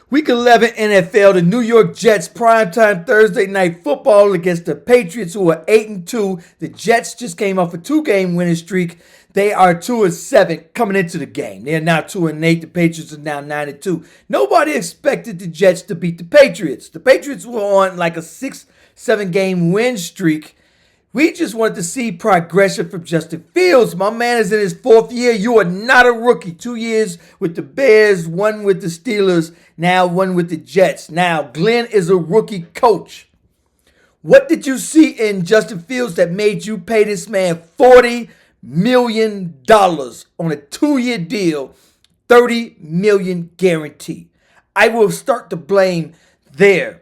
Week 11 NFL, the New York Jets primetime Thursday night football against the Patriots, who are 8-2. The Jets just came off a 2-game winning streak. They are 2-7 coming into the game. They are now 2-8. The Patriots are now 9-2. Nobody expected the Jets to beat the Patriots. The Patriots were on like a 6-7 game win streak. We just wanted to see progression from Justin Fields. My man is in his 4th year. You are not a rookie. 2 years with the Bears, 1 with the Steelers, now 1 with the Jets. Now, Glenn is a rookie coach. What did you see in Justin Fields that made you pay this man $40 million on a 2-year deal, $30 million guarantee? I will start the blame there.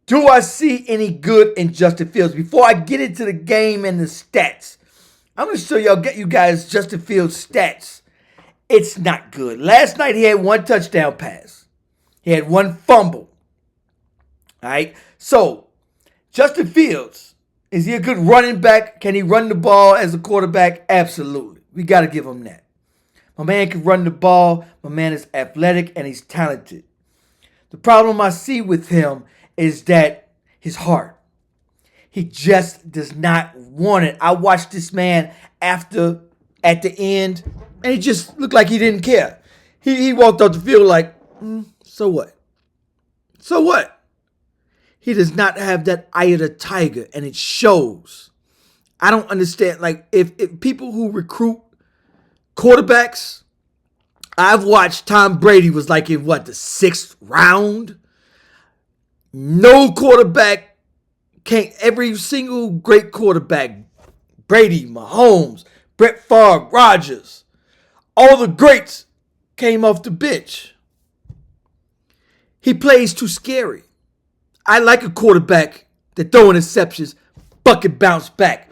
Do I see any good in Justin Fields? Before I get into the game and the stats, I'm going to show you guys Justin Fields' stats. It's not good. Last night he had 1 touchdown pass. He had 1 fumble. All right. So, Justin Fields, is he a good running back? Can he run the ball as a quarterback? Absolutely. We got to give him that. My man can run the ball. My man is athletic and he's talented. The problem I see with him is that his heart. He just does not want it. I watched this man at the end, and he just looked like he didn't care. He walked off the field like, so what? So what? He does not have that eye of the tiger, and it shows. I don't understand. Like, if people who recruit quarterbacks, I've watched Tom Brady was like in, the 6th round? No quarterback can't. Every single great quarterback, Brady, Mahomes, Brett Favre, Rodgers, all the greats came off the bench. He plays too scary. I like a quarterback that throw interceptions, bucket bounce back.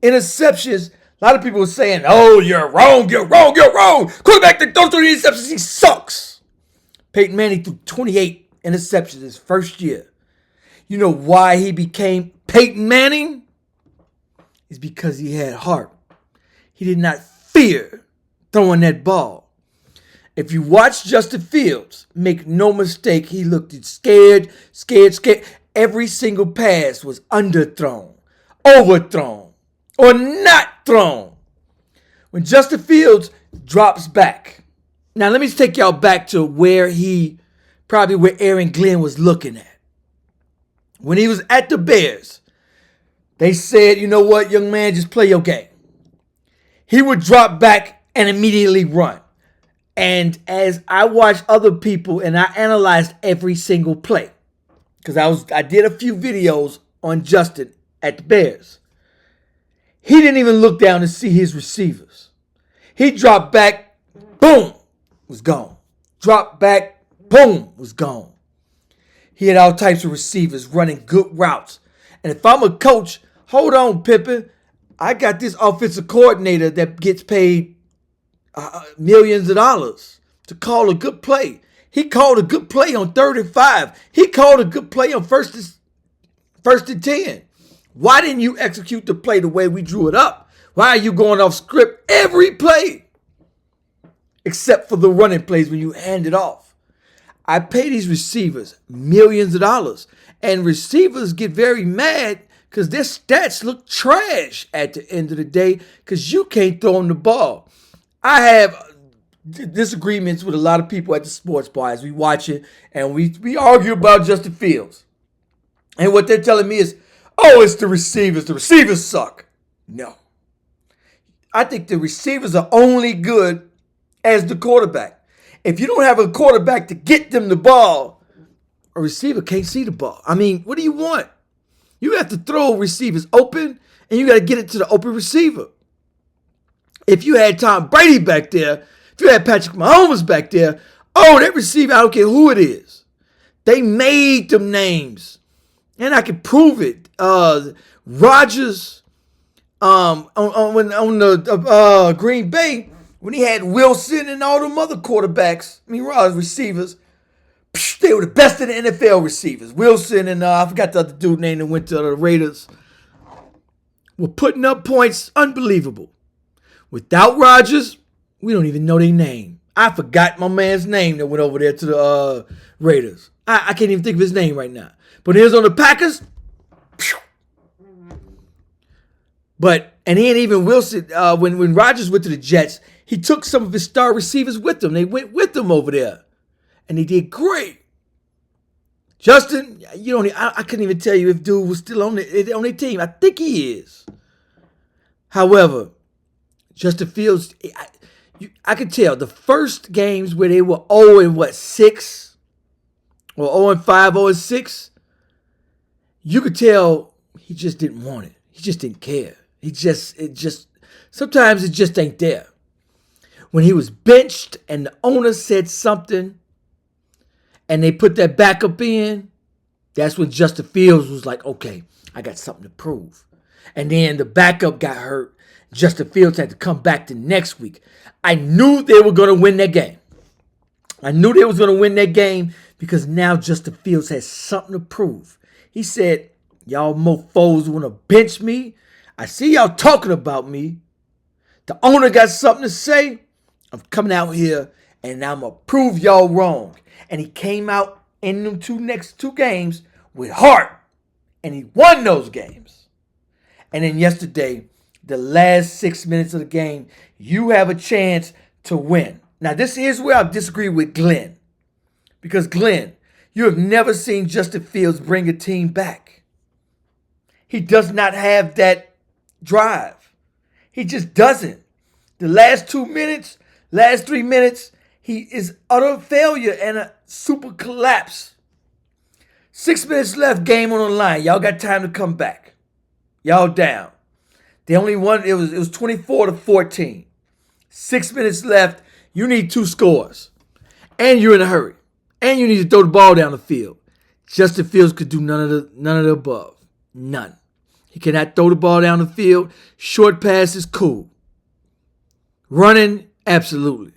Interceptions, a lot of people are saying, oh, you're wrong. Quarterback that throws the interceptions, he sucks. Peyton Manning threw 28 interceptions his first year. You know why he became Peyton Manning? It's because he had heart. He did not fear throwing that ball. If you watch Justin Fields, make no mistake, he looked scared. Every single pass was underthrown, overthrown, or not thrown. When Justin Fields drops back. Now let me take y'all back to where Aaron Glenn was looking at. When he was at the Bears, they said, you know what, young man, just play your game. He would drop back and immediately run. And as I watched other people and I analyzed every single play, because I did a few videos on Justin at the Bears, he didn't even look down to see his receivers. He dropped back, boom, was gone. Dropped back, boom, was gone. He had all types of receivers running good routes. And if I'm a coach, hold on, Pippen. I got this offensive coordinator that gets paid millions of dollars to call a good play. He called a good play on 3rd and 5. He called a good play on first and 10. Why didn't you execute the play the way we drew it up? Why are you going off script every play? Except for the running plays when you hand it off. I pay these receivers millions of dollars. And receivers get very mad because their stats look trash at the end of the day because you can't throw them the ball. I have disagreements with a lot of people at the sports bar as we watch it, and we argue about Justin Fields. And what they're telling me is, oh, it's the receivers. The receivers suck. No. I think the receivers are only good as the quarterback. If you don't have a quarterback to get them the ball, a receiver can't see the ball. I mean, what do you want? You have to throw receivers open, and you got to get it to the open receiver. If you had Tom Brady back there, if you had Patrick Mahomes back there, oh, that receiver, I don't care who it is. They made them names, and I can prove it. Rodgers on the Green Bay, when he had Wilson and all them other quarterbacks, receivers, they were the best in the NFL receivers. Wilson and I forgot the other dude name that went to the Raiders. Were putting up points unbelievable. Without Rodgers, we don't even know their name. I forgot my man's name that went over there to the Raiders. I can't even think of his name right now. But he was on the Packers. And he ain't even Wilson. When Rodgers went to the Jets, he took some of his star receivers with him. They went with him over there. And they did great. Justin, I couldn't even tell you if dude was still on their team. I think he is. However, Justin Fields, I could tell the first games where they were 0-6 or 0-5, 0-6, you could tell he just didn't want it. He just didn't care. Sometimes it just ain't there. When he was benched and the owner said something and they put that backup in, that's when Justin Fields was like, okay, I got something to prove. And then the backup got hurt. Justin Fields had to come back the next week. I knew they were going to win that game. I knew they was going to win that game because now Justin Fields has something to prove. He said, y'all mofos want to bench me. I see y'all talking about me. The owner got something to say. I'm coming out here and I'm going to prove y'all wrong. And he came out in them next two games with heart. And he won those games. And then yesterday, the last 6 minutes of the game, you have a chance to win. Now, this is where I disagree with Glenn. Because, Glenn, you have never seen Justin Fields bring a team back. He does not have that drive. He just doesn't. The last 3 minutes, he is utter failure and a super collapse. 6 minutes left, game on the line. Y'all got time to come back. Y'all down. They only won, it was 24-14. 6 minutes left. You need 2 scores. And you're in a hurry. And you need to throw the ball down the field. Justin Fields could do none of the above. None. He cannot throw the ball down the field. Short passes, cool. Running, absolutely.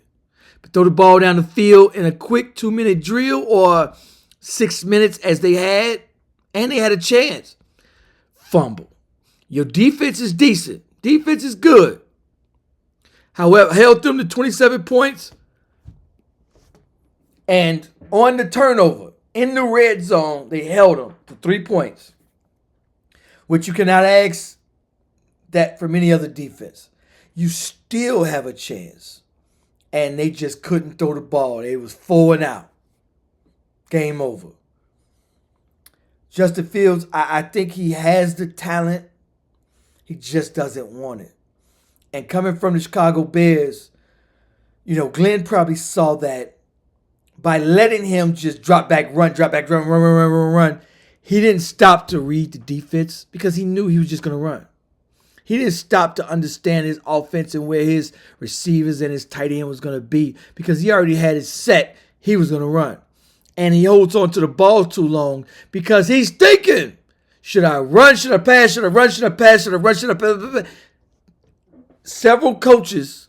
But throw the ball down the field in a quick 2-minute drill or 6 minutes as they had, and they had a chance. Fumble. Your defense is decent. Defense is good. However, held them to 27 points. And on the turnover, in the red zone, they held them to 3 points. Which you cannot ask that from any other defense. You still have a chance. And they just couldn't throw the ball. It was 4 and out. Game over. Justin Fields, I think he has the talent. He just doesn't want it. And coming from the Chicago Bears, Glenn probably saw that by letting him just drop back, run, he didn't stop to read the defense because he knew he was just going to run. He didn't stop to understand his offense and where his receivers and his tight end was going to be because he already had it set. He was going to run. And he holds on to the ball too long because he's thinking, should I run? Should I pass? Should I run? Should I pass? Should I run? Should I pass? Several coaches,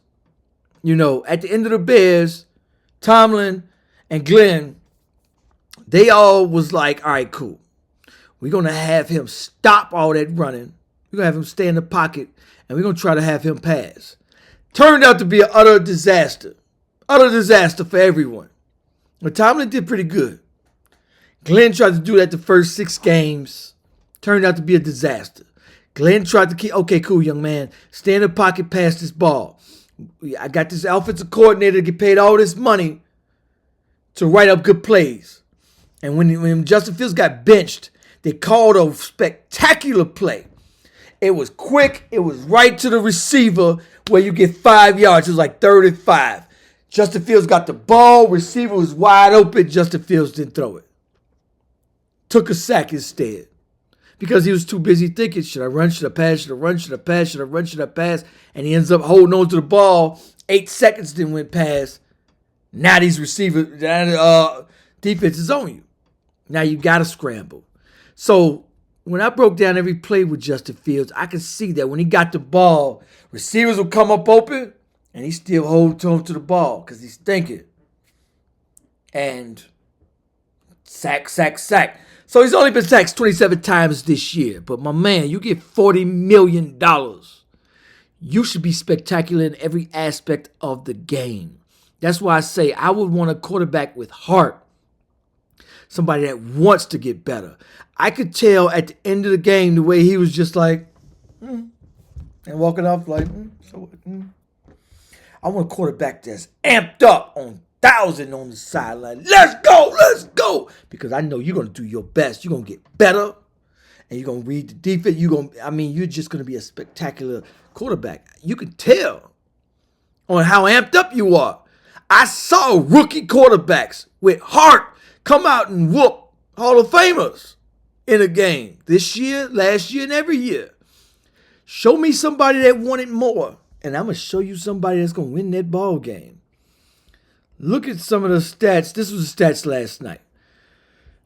at the end of the Bears, Tomlin and Glenn, they all was like, all right, cool. We're going to have him stop all that running. We're going to have him stay in the pocket, and we're going to try to have him pass. Turned out to be an utter disaster. Utter disaster for everyone. But Tomlin did pretty good. Glenn tried to do that the first 6 games. Turned out to be a disaster. Glenn tried to keep, okay, cool, young man. Stay in the pocket, pass this ball. I got this offensive coordinator to get paid all this money to write up good plays. And when Justin Fields got benched, they called a spectacular play. It was quick. It was right to the receiver where you get 5 yards. It was like 3rd and 5. Justin Fields got the ball. Receiver was wide open. Justin Fields didn't throw it. Took a sack instead. Because he was too busy thinking, should I run, should I pass, should I run, should I pass, should I run, should I pass? And he ends up holding on to the ball. 8 seconds then went past. Now these receivers, defense is on you. Now you got to scramble. So when I broke down every play with Justin Fields, I could see that when he got the ball, receivers would come up open, and he still holds on to the ball because he's thinking. And sack. So he's only been sacked 27 times this year. But my man, you get $40 million. You should be spectacular in every aspect of the game. That's why I say I would want a quarterback with heart. Somebody that wants to get better. I could tell at the end of the game the way he was just like, and walking off like, I want a quarterback that's amped up on 1,000 on the sideline. Let's go. Because I know you're going to do your best. You're going to get better. And you're going to read the defense. You're just going to be a spectacular quarterback. You can tell on how amped up you are. I saw rookie quarterbacks with heart come out and whoop Hall of Famers in a game this year, last year, and every year. Show me somebody that wanted more, and I'm going to show you somebody that's going to win that ball game. Look at some of the stats. This was the stats last night.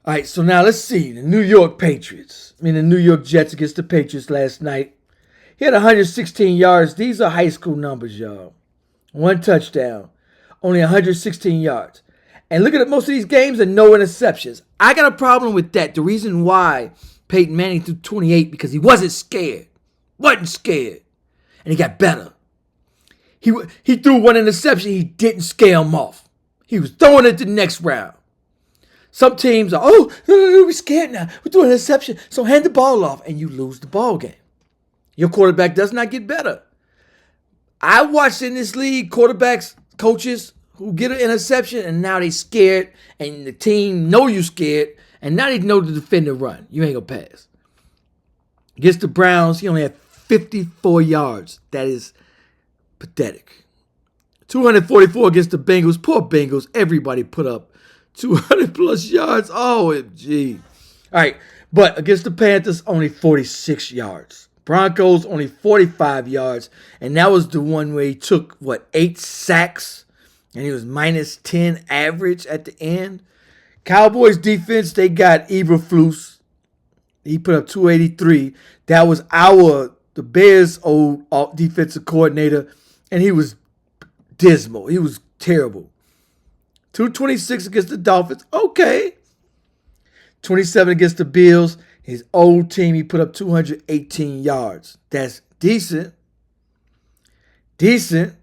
All right, so now let's see. The New York Jets against the Patriots last night. He had 116 yards. These are high school numbers, y'all. 1 touchdown. Only 116 yards. And look at most of these games and no interceptions. I got a problem with that. The reason why Peyton Manning threw 28 because he wasn't scared. Wasn't scared. And he got better. He threw 1 interception. He didn't scare him off. He was throwing it the next round. Some teams are, we're scared now. We're doing an interception. So hand the ball off and you lose the ball game. Your quarterback does not get better. I watched in this league quarterbacks, coaches who get an interception and now they scared and the team know you scared and now they know the defender run. You ain't going to pass. Against the Browns, he only had 54 yards. That is pathetic. 244 against the Bengals. Poor Bengals. Everybody put up 200 plus yards. OMG. All right. But against the Panthers, only 46 yards. Broncos, only 45 yards. And that was the one where he took, 8 sacks? And he was minus 10 average at the end. Cowboys defense, they got Eberflus. He put up 283. That was the Bears' old defensive coordinator. And he was dismal. He was terrible. 226 against the Dolphins. Okay. 27 against the Bills. His old team, he put up 218 yards. That's decent. Decent.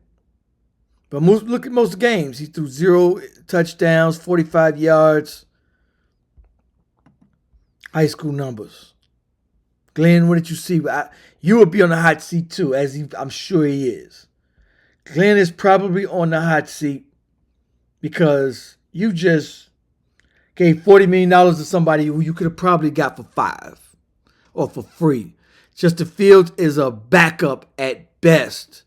But look at most games. He threw 0 touchdowns, 45 yards. High school numbers. Glenn, what did you see? You will be on the hot seat too, I'm sure he is. Glenn is probably on the hot seat because you just gave $40 million to somebody who you could have probably got for $5 or for free. Justin Fields is a backup at best.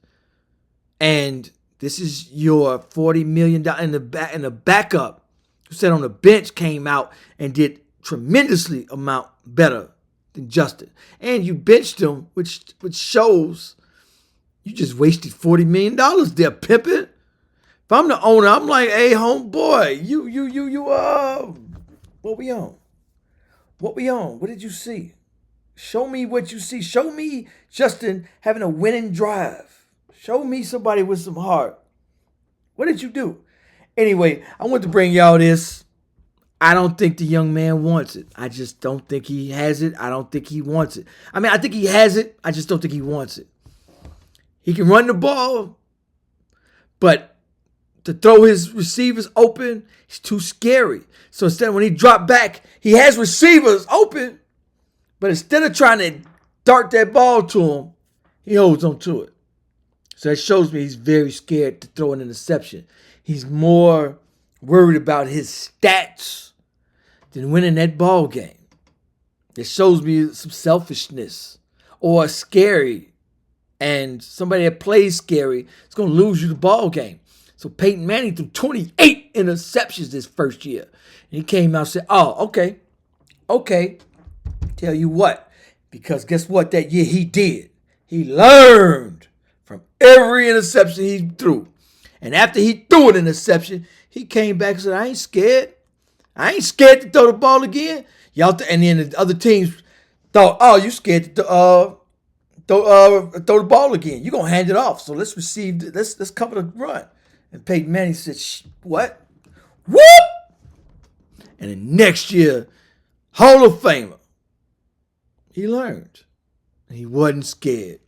And this is your $40 million. And the backup who sat on the bench came out and did tremendously amount better than Justin. And you benched him, which shows you just wasted $40 million there, pimping. If I'm the owner, I'm like, hey, homeboy, what we on? What we on? What did you see? Show me what you see. Show me Justin having a winning drive. Show me somebody with some heart. What did you do? Anyway, I want to bring y'all this. I don't think the young man wants it. I just don't think he has it. I don't think he wants it. I think he has it. I just don't think he wants it. He can run the ball, but to throw his receivers open, he's too scary. So instead, when he dropped back, he has receivers open, but instead of trying to dart that ball to him, he holds on to it. So that shows me he's very scared to throw an interception. He's more worried about his stats than winning that ball game. It shows me some selfishness or scary. And somebody that plays scary is going to lose you the ball game. So Peyton Manning threw 28 interceptions this first year. And he came out and said, okay. Tell you what. Because guess what that year he did? He learned from every interception he threw. And after he threw an interception, he came back and said, I ain't scared. I ain't scared to throw the ball again. And then the other teams thought, you scared to throw the ball again. You're going to hand it off. So let's cover the run. And Peyton Manning said, what? Whoop! And then next year, Hall of Famer. He learned. And he wasn't scared.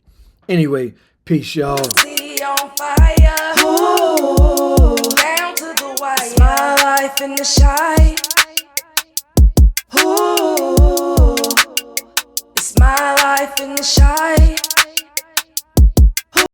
Anyway, peace, y'all. City on fire. Ooh, life in the shy. Ooh, it's my life in the shy.